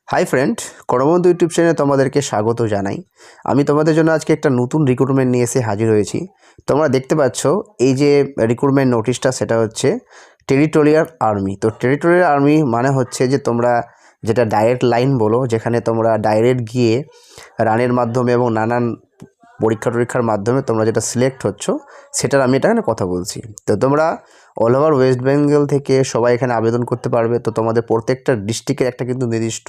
Hi friend, করবন্ধু YouTube চ্যানেলে তোমাদেরকে স্বাগত জানাই। আমি তোমাদের জন্য আজকে একটা নতুন রিক্রুটমেন্ট নিয়ে এসে হাজির হয়েছি। তোমরা দেখতে পাচ্ছ এই যে রিক্রুটমেন্ট নোটিশটা, সেটা হচ্ছে টেরিটোরিয়াল আর্মি। তো টেরিটোরিয়াল আর্মি মানে হচ্ছে যে তোমরা যেটা ডাইরেক্ট লাইন বলো, যেখানে তোমরা ডাইরেক্ট গিয়ে রানের মাধ্যমে এবং নানান পরীক্ষার মাধ্যমে তোমরা যেটা সিলেক্ট হচ্ছ, সেটার আমি এটা কথা বলছি। তো তোমরা অল ওভার ওয়েস্ট বেঙ্গল থেকে সবাই এখানে আবেদন করতে পারবে। তো তোমাদের প্রত্যেকটা ডিস্ট্রিক্টের একটা কিন্তু নির্দিষ্ট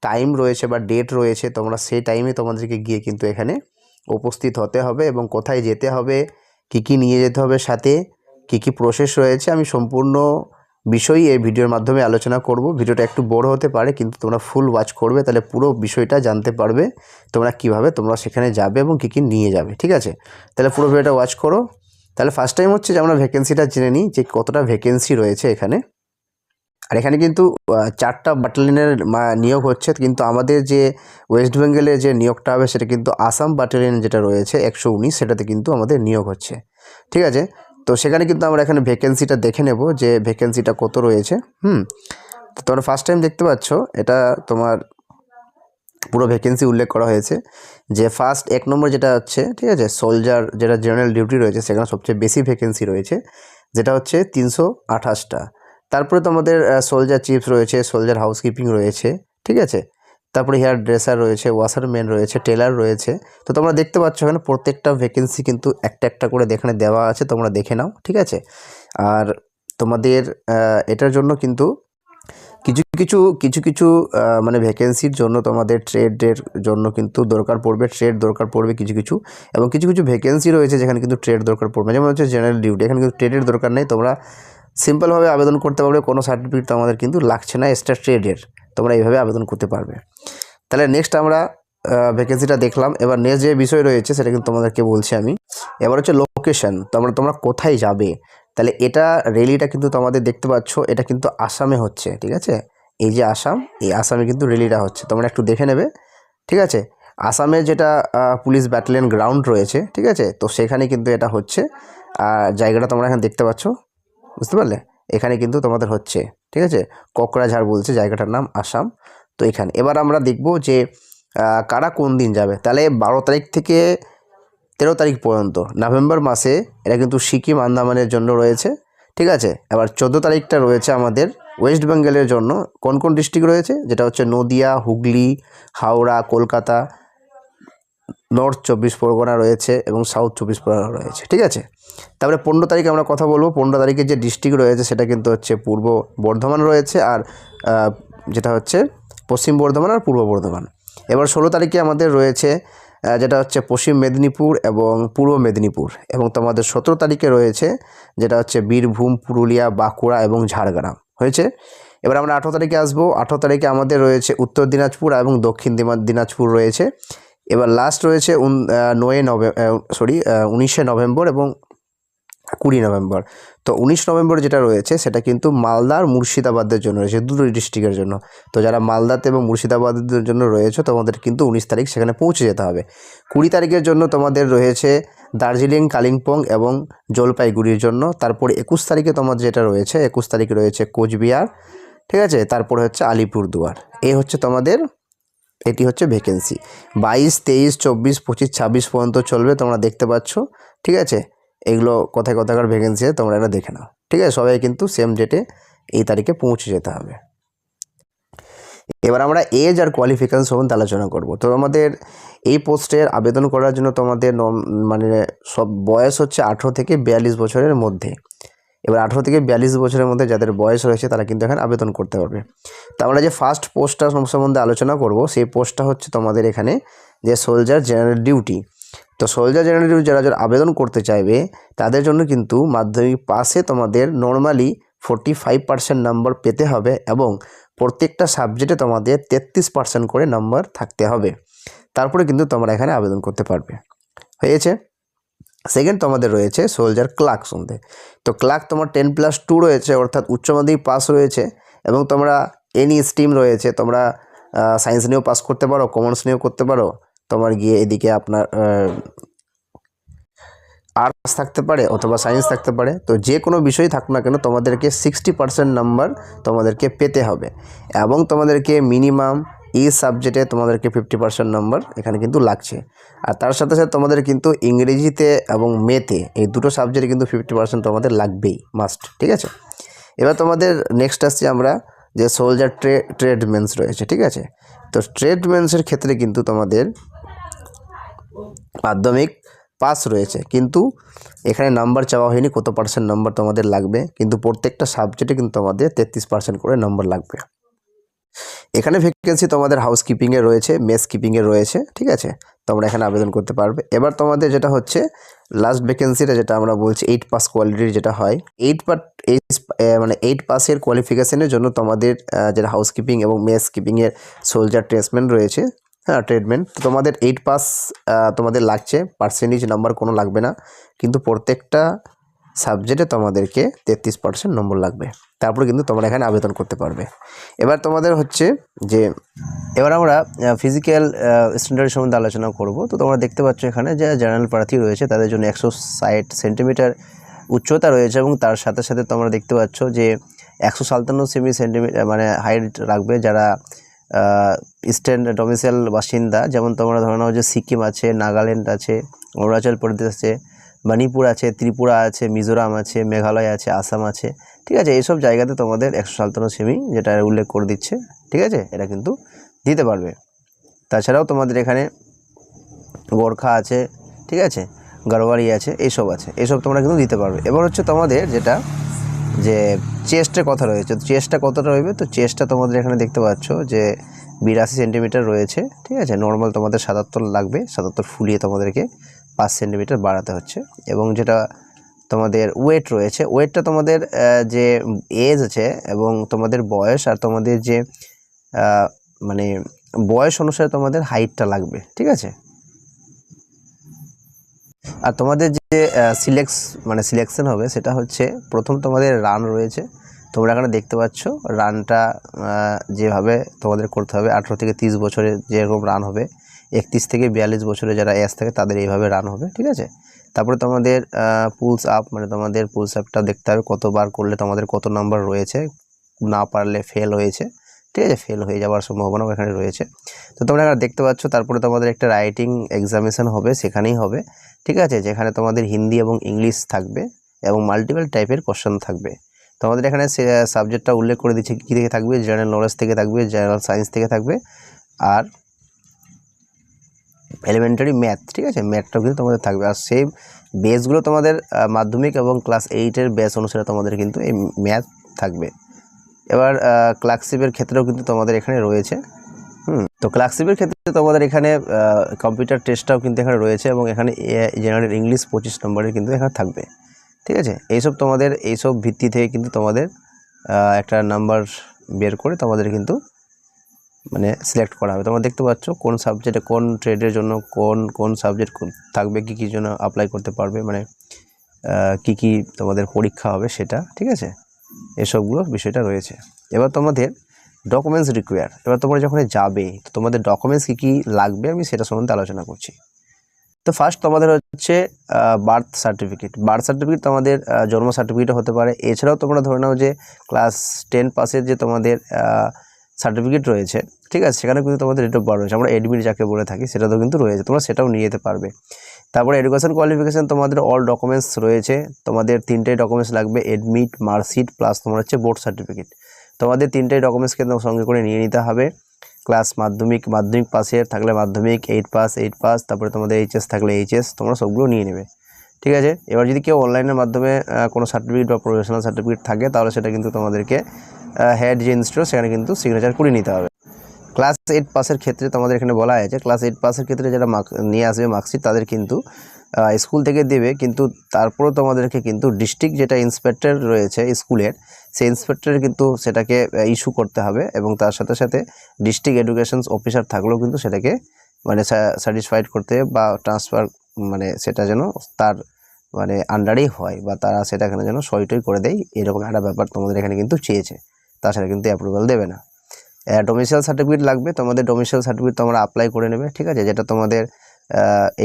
টাইম রয়েছে বা ডেট রয়েছে। তোমরা সেই টাইমে তোমাদেরকে গিয়ে কিন্তু এখানে উপস্থিত হতে হবে এবং কোথায় যেতে হবে, কি নিয়ে যেতে হবে, সাথে কি প্রসেস রয়েছে, আমি সম্পূর্ণ বিষয়ই এই ভিডিওর মাধ্যমে আলোচনা করব। ভিডিওটা একটু বড় হতে পারে, কিন্তু তোমরা ফুল ওয়াচ করবে, তাহলে পুরো বিষয়টা জানতে পারবে তোমরা কিভাবে তোমরা সেখানে যাবে এবং কি নিয়ে যাবে। ঠিক আছে, তাহলে পুরো ভিডিওটা ওয়াচ করো। তাহলে ফার্স্ট টাইম হচ্ছে যে আমরা ভ্যাকেন্সিটা জেনে নিই যে কতটা ভ্যাকেন্সি রয়েছে এখানে। আর এখানে কিন্তু 4টা ব্যাটালিয়নের নিয়োগ হচ্ছে, কিন্তু আমাদের যে ওয়েস্ট বেঙ্গলের যে নিয়োগটা হবে সেটা কিন্তু আসাম ব্যাটালিয়ন যেটা রয়েছে 119, সেটাতে কিন্তু আমাদের নিয়োগ হচ্ছে। ঠিক আছে, তো সেখানে কিন্তু আমরা এখানে ভ্যাকেন্সিটা দেখে নেব যে ভ্যাকেন্সিটা কত রয়েছে। তো তোমরা ফার্স্ট টাইম দেখতে পাচ্ছ, এটা তোমার পুরো ভ্যাকেন্সি উল্লেখ করা হয়েছে যে ফার্স্ট 1 নম্বর যেটা হচ্ছে, ঠিক আছে, সোলজার যেটা জেনারেল ডিউটি রয়েছে, সেখানে সবচেয়ে বেশি ভ্যাকেন্সি রয়েছে, যেটা হচ্ছে 328টা। তারপরে তো আমাদের সোলজার চিফস রয়েছে, সোলজার হাউসকিপিং রয়েছে, ঠিক আছে, তারপরে হেয়ার ড্রেসার রয়েছে, ওয়াশারম্যান রয়েছে, টেলার রয়েছে। তো তোমরা দেখতে পাচ্ছ এখানে প্রত্যেকটা ভ্যাকেন্সি কিন্তু একটা করে এখানে দেওয়া আছে, তোমরা দেখে নাও। ঠিক আছে, আর তোমাদের এটার জন্য কিন্তু কিছু মানে ভ্যাকেন্সির জন্য তোমাদের ট্রেডের জন্য কিন্তু দরকার পড়বে, কিছু এবং কিছু ভ্যাকেন্সি রয়েছে যেখানে কিন্তু ট্রেড দরকার পড়বে। যেমন হচ্ছে জেনারেল ডিউটি, এখানে কিন্তু ট্রেডের দরকার নেই, তোমরা সিম্পলভাবে আবেদন করতে পারবে, কোনো সার্টিফিকেট তোমাদের কিন্তু লাগছে না এক্সট্রা ট্রেডের, তোমরা এইভাবে আবেদন করতে পারবে। তাহলে নেক্সট আমরা ভ্যাকেন্সিটা দেখলাম। এবার নেক্সট যে বিষয় রয়েছে সেটা কিন্তু তোমাদেরকে বলছি আমি। এবার হচ্ছে লোকেশন, তোমরা কোথায় যাবে। তাহলে এটা র্যালিটা কিন্তু তোমাদের দেখতে পাচ্ছ, এটা কিন্তু আসামে হচ্ছে। ঠিক আছে, এই যে আসাম, এই আসামে কিন্তু র্যালিটা হচ্ছে, তোমরা একটু দেখে নেবে। ঠিক আছে, আসামের যেটা পুলিশ ব্যাটালিয়ন গ্রাউন্ড রয়েছে, ঠিক আছে, তো সেখানে কিন্তু এটা হচ্ছে। জায়গাটা তোমরা এখানে দেখতে পাচ্ছ, বুঝতে পারলে, এখানে কিন্তু তোমাদের হচ্ছে। ঠিক আছে, কোকরাঝাড় বলছে জায়গাটার নাম, আসাম। তো এখানে এবার আমরা দেখব যে কারা কোন দিন যাবে। তাহলে 12 তারিখ থেকে 13 তারিখ পর্যন্ত নভেম্বর মাসে এটা কিন্তু সিকিম আন্দামানের জন্য রয়েছে। ঠিক আছে, এবার 14 তারিখটা রয়েছে আমাদের ওয়েস্ট বেঙ্গলের জন্য। কোন ডিস্ট্রিক্ট রয়েছে, যেটা হচ্ছে নদিয়া, হুগলি, হাওড়া, কলকাতা, নর্থ 24 পরগনা রয়েছে এবং সাউথ 24 পরগনা রয়েছে। ঠিক আছে, তারপরে 15 তারিখে আমরা কথা বলবো। 15 তারিখে যে ডিস্ট্রিক্ট রয়েছে সেটা কিন্তু হচ্ছে পূর্ব বর্ধমান রয়েছে, আর যেটা হচ্ছে পশ্চিম বর্ধমান আর পূর্ব বর্ধমান। এবার 16 তারিখে আমাদের রয়েছে যেটা হচ্ছে পশ্চিম মেদিনীপুর এবং পূর্ব মেদিনীপুর, এবং তোমাদের 17 তারিখে রয়েছে যেটা হচ্ছে বীরভূম, পুরুলিয়া, বাঁকুড়া এবং ঝাড়গ্রাম হয়েছে। এবার আমরা 18 তারিখে আসবো। 18 তারিখে আমাদের রয়েছে উত্তর দিনাজপুর এবং দক্ষিণ দিনাজপুর রয়েছে। এবার লাস্ট রয়েছে 19শে নভেম্বর এবং 20 নভেম্বর। তো 19 নভেম্বর যেটা রয়েছে সেটা কিন্তু মালদা আর মুর্শিদাবাদের জন্য রয়েছে, দুটো ডিস্ট্রিক্টের জন্য। তো যারা মালদাতে এবং মুর্শিদাবাদের জন্য রয়েছে, তোমাদের কিন্তু 19 তারিখ সেখানে পৌঁছে যেতে হবে। 20 তারিখের জন্য তোমাদের রয়েছে দার্জিলিং, কালিম্পং এবং জলপাইগুড়ির জন্য। তারপরে 21 তারিখে তোমাদের যেটা রয়েছে, 21 তারিখে রয়েছে কোচবিহার। ঠিক আছে, তারপরে হচ্ছে আলিপুরদুয়ার। এই হচ্ছে তোমাদের, এটি হচ্ছে ভ্যাকেন্সি। 22, 23, 24, 25, 26 পর্যন্ত চলবে, তোমরা দেখতে পাচ্ছ। ঠিক আছে, এগুলো কোথাকার ভ্যাকেন্সি তোমরা এটা দেখে নাও। ঠিক আছে, সবাই কিন্তু সেম ডেটে এই তারিখে পৌঁছে যেতে হবে। এবার আমরা এজ আর কোয়ালিফিকেশন সম্বন্ধে আলোচনা করব। তো আমাদের এই পোস্টের আবেদন করার জন্য তোমাদের মানে সব বয়স হচ্ছে 18 থেকে 42 বছরের মধ্যে। এবার 18 থেকে 42 বছরের মধ্যে যাদের বয়স রয়েছে তারা কিন্তু এখানে আবেদন করতে পারবে। তো আমরা যে ফার্স্ট পোস্টটা সম্বন্ধে আলোচনা করব, সেই পোস্টটা হচ্ছে তোমাদের এখানে যে সোলজার জেনারেল ডিউটি। তো সোলজার জেনারেল ডিউটি যারা আবেদন করতে চাইবে তাদের জন্য কিন্তু মাধ্যমিক পাসে তোমাদের নর্মালি 45% নাম্বার পেতে হবে এবং প্রত্যেকটা সাবজেক্টে তোমাদের 33% করে নাম্বার থাকতে হবে। তারপরে কিন্তু তোমরা এখানে আবেদন করতে পারবে। হয়েছে। সেকেন্ড তোমাদের রয়েছে সোলজার ক্লার্ক শুনতে। তো ক্লার্ক তোমার 10+2 রয়েছে, অর্থাৎ উচ্চ মাধ্যমিক পাস রয়েছে এবং তোমরা এনি স্ট্রিম রয়েছে, তোমরা সায়েন্স নিয়েও পাস করতে পারো, কমার্স নিয়েও করতে পারো, তোমার গিয়ে এদিকে আপনার আর্টস থাকতে পারে অথবা সায়েন্স থাকতে পারে। তো যে কোনো বিষয় থাক না কেন তোমাদেরকে 60% নাম্বার তোমাদেরকে পেতে হবে এবং তোমাদেরকে মিনিমাম এই সাবজেক্টে তোমাদেরকে 50% নম্বর এখানে কিন্তু লাগছে। আর তার সাথে সাথে তোমাদের কিন্তু ইংরেজিতে এবং মেতে এই দুটো সাবজেক্টে কিন্তু 50% তোমাদের লাগবেই, মাস্ট। ঠিক আছে, এবার তোমাদের নেক্সট আসছে আমরা যে সোলজার ট্রেডমেন্স রয়েছে। ঠিক আছে, তো ট্রেডমেন্সের ক্ষেত্রে কিন্তু তোমাদের মাধ্যমিক পাস রয়েছে, কিন্তু এখানে নাম্বার চাওয়া হয়নি কত পার্সেন্ট নম্বর তোমাদের লাগবে, কিন্তু প্রত্যেকটা সাবজেক্টে কিন্তু তোমাদের 33% করে নম্বর লাগবে। এখানে ভ্যাকেন্সি তোমাদের হাউসকিপিংয়ে রয়েছে, মেস কিপিংয়ে রয়েছে। ঠিক আছে, তোমরা এখানে আবেদন করতে পারবে। এবার তোমাদের যেটা হচ্ছে লাস্ট ভ্যাকেন্সিটা, যেটা আমরা বলছি 8 পাস কোয়ালিটির যেটা হয়, 8 পাসের কোয়ালিফিকেশনের জন্য তোমাদের যেটা হাউসকিপিং এবং মেস কিপিংয়ের সোলজার ট্রেডসম্যান রয়েছে, হ্যাঁ ট্রেডম্যান, তো তোমাদের 8 পাস তোমাদের লাগছে, পার্সেন্টেজ নাম্বার কোনো লাগবে না, কিন্তু প্রত্যেকটা সাবজেক্টে তোমাদেরকে 33% নম্বর লাগবে, তারপরে কিন্তু তোমরা এখানে আবেদন করতে পারবে। এবার তোমাদের হচ্ছে যে এবার আমরা ফিজিক্যাল স্ট্যান্ডার্ড সম্বন্ধে আলোচনা করব। তো তোমরা দেখতে পাচ্ছ এখানে যে জেনারেল প্রার্থী রয়েছে তাদের জন্য 160 সেন্টিমিটার উচ্চতা রয়েছে, এবং তার সাথে সাথে তোমরা দেখতে পাচ্ছ যে 157 সেন্টিমিটার মানে হাইট রাখবে যারা ইস্টার্ন ডোমিসাইল বাসিন্দা, যেমন তোমরা ধরে নাও যে সিকিম আছে, নাগাল্যান্ড আছে, অরুণাচল প্রদেশ আছে, মণিপুর আছে, ত্রিপুরা আছে, মিজোরাম আছে, মেঘালয় আছে, আসাম আছে। ঠিক আছে, এইসব জায়গাতে তোমাদের 157 সেমি যেটা উল্লেখ করে দিচ্ছে, ঠিক আছে, এটা কিন্তু দিতে পারবে। তাছাড়াও তোমাদের এখানে গোর্খা আছে, ঠিক আছে, গরওয়ারি আছে, এইসব আছে, এইসব তোমরা কিন্তু দিতে পারবে। এবার হচ্ছে তোমাদের যেটা যে চেস্টের কথা রয়েছে, তো চেস্টটা কতটা রইবে, তো চেস্টটা তোমাদের এখানে দেখতে পাচ্ছ যে 82 সেন্টিমিটার রয়েছে। ঠিক আছে, নর্মাল তোমাদের 77 লাগবে, 77 ফুলিয়ে তোমাদেরকে 5 সেন্টিমিটার বাড়াতে হচ্ছে। এবং যেটা তোমাদের ওয়েট রয়েছে, ওয়েটটা তোমাদের যে এজ আছে এবং তোমাদের বয়স আর তোমাদের যে মানে বয়স অনুসারে তোমাদের হাইটটা লাগবে। ঠিক আছে, আর তোমাদের যে সিলেকশন হবে সেটা হচ্ছে প্রথম তোমাদের রান রয়েছে, তোমরা এখানে দেখতে পাচ্ছ রানটা যেভাবে তোমাদের করতে হবে, 18 থেকে 30 বছরের যেরকম রান হবে, 31 থেকে 42 বছরে যারা এজ থাকে তাদের এইভাবে রান হবে। ঠিক আছে, তারপরে তোমাদের পুলস আপ, মানে তোমাদের পুলস আপটা দেখতে হবে কতবার করলে তোমাদের কত নাম্বার রয়েছে, না পারলে ফেল হয়েছে। ঠিক আছে, ফেল হয়ে যাওয়ার সম্ভাবনাও এখানে রয়েছে। তো তোমরা এখানে দেখতে পাচ্ছ, তারপরে তোমাদের একটা রাইটিং এক্সামিনেশন হবে, সেখানেই হবে। ঠিক আছে, যেখানে তোমাদের হিন্দি এবং ইংলিশ থাকবে এবং মাল্টিপল টাইপের কোশ্চেন থাকবে। তোমাদের এখানে সাবজেক্টটা উল্লেখ করে দিচ্ছে কী থেকে থাকবে, জেনারেল নলেজ থেকে থাকবে, জেনারেল সায়েন্স থেকে থাকবে, আর এলিমেন্টারি ম্যাথ। ঠিক আছে, ম্যাথটাও কিন্তু তোমাদের থাকবে। আর সেই বেসগুলো তোমাদের মাধ্যমিক এবং ক্লাস 8-এর বেস অনুসারে তোমাদের কিন্তু এই ম্যাথ থাকবে। এবার ক্লার্কশিপের ক্ষেত্রেও কিন্তু তোমাদের এখানে রয়েছে। তো ক্লার্কশিপের ক্ষেত্রে তোমাদের এখানে কম্পিউটার টেস্টটাও কিন্তু এখানে রয়েছে, এবং এখানে জেনারেল ইংলিশ 25 নম্বরের কিন্তু এখানে থাকবে। ঠিক আছে, এইসব তোমাদের এইসব ভিত্তি থেকে কিন্তু তোমাদের একটা নাম্বার বের করে তোমাদের কিন্তু মানে সিলেক্ট করা হবে। তোমরা দেখতে পাচ্ছ কোন সাবজেক্টে কোন ট্রেডের জন্য কোন সাবজেক্ট থাকবে, কী জন্য অ্যাপ্লাই করতে পারবে, মানে কি তোমাদের পরীক্ষা হবে সেটা। ঠিক আছে, এসবগুলো বিষয়টা রয়েছে। এবার তোমাদের ডকুমেন্টস রিকোয়ার, এবার তোমরা যখন যাবে তো তোমাদের ডকুমেন্টস কী লাগবে আমি সেটা সম্বন্ধে আলোচনা করছি। তো ফার্স্ট তোমাদের হচ্ছে বার্থ সার্টিফিকেট তোমাদের জন্ম সার্টিফিকেটও হতে পারে। এছাড়াও তোমরা ধরে নাও যে ক্লাস 10 পাসের যে তোমাদের সার্টিফিকেট রয়েছে, ঠিক আছে, সেখানে কিন্তু তোমাদের ডেট অফ বার্থ রয়েছে, আমরা এডমিট যাকে বলে থাকি, সেটাও কিন্তু রয়েছে, তোমরা সেটাও নিয়ে যেতে পারবে। তারপরে এডুকেশন কোয়ালিফিকেশান তোমাদের অল ডকুমেন্টস রয়েছে, তোমাদের 3টে ডকুমেন্টস লাগবে, এডমিট, মার্কশিট প্লাস তোমার হচ্ছে বোর্ড সার্টিফিকেট। তোমাদের 3টে ডকুমেন্টসকে সঙ্গে করে নিয়ে নিতে হবে। ক্লাস মাধ্যমিক পাসের থাকলে মাধ্যমিক, 8 পাস, তারপরে তোমাদের এইচএস থাকলে এইচএস, তোমরা সবগুলো নিয়ে নেবে। ঠিক আছে, এবার যদি কেউ অনলাইনের মাধ্যমে কোনো সার্টিফিকেট বা প্রফেশনাল সার্টিফিকেট থাকে তাহলে সেটা কিন্তু তোমাদেরকে হেড যে ইনস্টিটিউট সেখানে কিন্তু সিগনেচার করে নিতে হবে। ক্লাস 8 পাসের ক্ষেত্রে তোমাদের এখানে বলা হয়েছে ক্লাস 8 পাসের ক্ষেত্রে যারা নিয়ে আসবে মার্কশিট তাদের কিন্তু স্কুল থেকে দেবে, কিন্তু তারপরেও তোমাদেরকে কিন্তু ডিস্ট্রিক্ট যেটা ইন্সপেক্টর রয়েছে স্কুলের, সেই ইন্সপেক্টরের কিন্তু সেটাকে ইস্যু করতে হবে, এবং তার সাথে সাথে ডিস্ট্রিক্ট এডুকেশন অফিসার থাকলেও কিন্তু সেটাকে মানে স্যাটিসফাইড করতে বা ট্রান্সফার মানে সেটা যেন তার মানে আন্ডারেই হয় বা তারা সেটা এখানে যেন সইটই করে দেয়, এরকম একটা ব্যাপার তোমাদের এখানে কিন্তু চেয়েছে, তাছাড়া কিন্তু অ্যাপ্রুভাল দেবে না। ডোমিসাইল সার্টিফিকেট লাগবে, তোমাদের ডোমিসাইল সার্টিফিকেট তোমরা অ্যাপ্লাই করে নেবে। ঠিক আছে, যেটা তোমাদের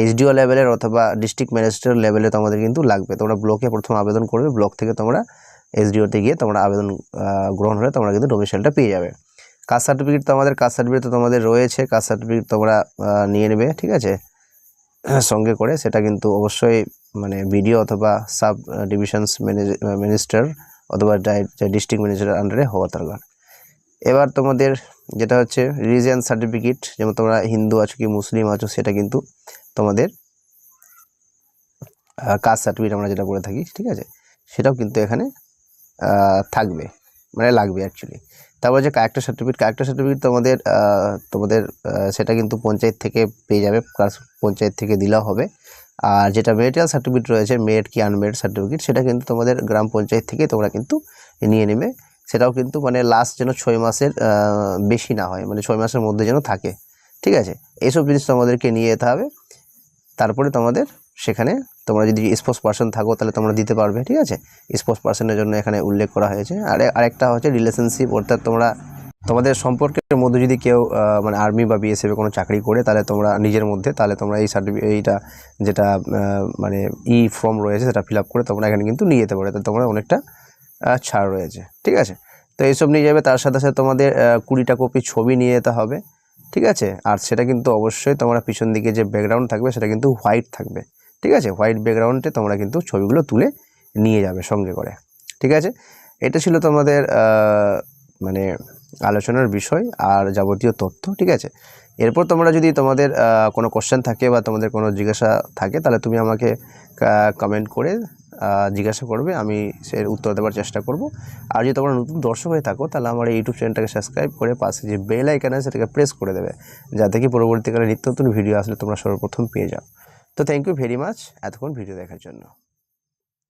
এইচডিও লেভেলের অথবা ডিস্ট্রিক্ট ম্যাজিস্ট্রেট লেভেলে তোমাদের কিন্তু লাগবে। তোমরা ব্লকে প্রথম আবেদন করবে, ব্লক থেকে তোমরা এইচডিওতে গিয়ে তোমরা আবেদন গ্রহণ হলে তোমরা কিন্তু ডোমিসাইলটা পেয়ে যাবে। কাস্ট সার্টিফিকেট তো আমাদের কাস্ট সার্টিফিকেট তো তোমাদের রয়েছে, কাস্ট সার্টিফিকেট তোমরা নিয়ে নেবে, ঠিক আছে, সঙ্গে করে। সেটা কিন্তু অবশ্যই মানে বিডিও অথবা সাব ডিভিশনস মিনিস্টার অথবা ডিস্ট্রিক্ট ম্যানেজারের আন্ডারে হওয়া দরকার। এবার তোমাদের যেটা হচ্ছে রিলিজিয়ান সার্টিফিকেট, যেমন তোমরা হিন্দু আছো কি মুসলিম আছো, সেটা কিন্তু তোমাদের কাস্ট সার্টিফিকেট আমরা যেটা করে থাকি, ঠিক আছে, সেটাও কিন্তু এখানে থাকবে, মানে লাগবে অ্যাকচুয়ালি। তারপর যে ক্যারেক্টার সার্টিফিকেট তোমাদের সেটা কিন্তু পঞ্চায়েত থেকে পেয়ে যাবে, প্লাস পঞ্চায়েত থেকে দিলেও হবে। আর যেটা মেরিটাল সার্টিফিকেট রয়েছে, মেরিট কি আনমেরিট সার্টিফিকেট, সেটা কিন্তু তোমাদের গ্রাম পঞ্চায়েত থেকে তোমরা কিন্তু নিয়ে নেবে। সেটাও কিন্তু মানে লাস্ট যেন 6 মাসের বেশি না হয়, মানে 6 মাসের মধ্যে যেন থাকে, ঠিক আছে। এইসব জিনিস তোমাদেরকে নিয়ে যেতে হবে। তারপরে তোমাদের সেখানে তোমরা যদি স্পোর্টস পার্সন থাকো তাহলে তোমরা দিতে পারবে, ঠিক আছে। স্পোর্টস পার্সনের জন্য এখানে উল্লেখ করা হয়েছে। আরেকটা হচ্ছে রিলেশনশিপ, অর্থাৎ তোমাদের সম্পর্কের মধ্যে যদি কেউ মানে আর্মি বা বিএসএফে কোনো চাকরি করে, তাহলে তোমরা নিজের মধ্যে, তাহলে তোমরা এই এইটা যেটা মানে ফর্ম রয়েছে সেটা ফিল আপ করে তোমরা এখানে কিন্তু নিয়ে যেতে পারো, তাহলে তোমরা অনেকটা ছাড় রয়েছে, ঠিক আছে। তো এইসব নিয়ে যাবে। তার সাথে সাথে তোমাদের 20টা কপি ছবি নিয়ে যেতে হবে, ঠিক আছে। আর সেটা কিন্তু অবশ্যই তোমরা পিছন দিকে যে ব্যাকগ্রাউন্ড থাকবে সেটা কিন্তু হোয়াইট থাকবে, ঠিক আছে। হোয়াইট ব্যাকগ্রাউন্ডে তোমরা কিন্তু ছবিগুলো তুলে নিয়ে যাবে সঙ্গে করে, ঠিক আছে। এটা ছিল তোমাদের মানে আলোচনার বিষয় আর যাবতীয় তথ্য, ঠিক আছে। এরপর তোমরা যদি তোমাদের কোনো কোশ্চেন থাকে বা তোমাদের কোনো জিজ্ঞাসা থাকে, তাহলে তুমি আমাকে কমেন্ট করে জিজ্ঞাসা করবে, আমি সে উত্তর দেওয়ার চেষ্টা করব। আর যদি তোমরা নতুন দর্শক হয়ে থাকো, তাহলে আমার এই ইউটিউব চ্যানেলটাকে সাবস্ক্রাইব করে পাশে যে বেল আইকন আছে সেটাকে প্রেস করে দেবে, যাতে কি পরবর্তীকালে নিত্য নতুন ভিডিও আসলে তোমরা সর্বপ্রথম পেয়ে যাও। তো থ্যাংক ইউ ভেরি মাচ এতক্ষণ ভিডিও দেখার জন্য।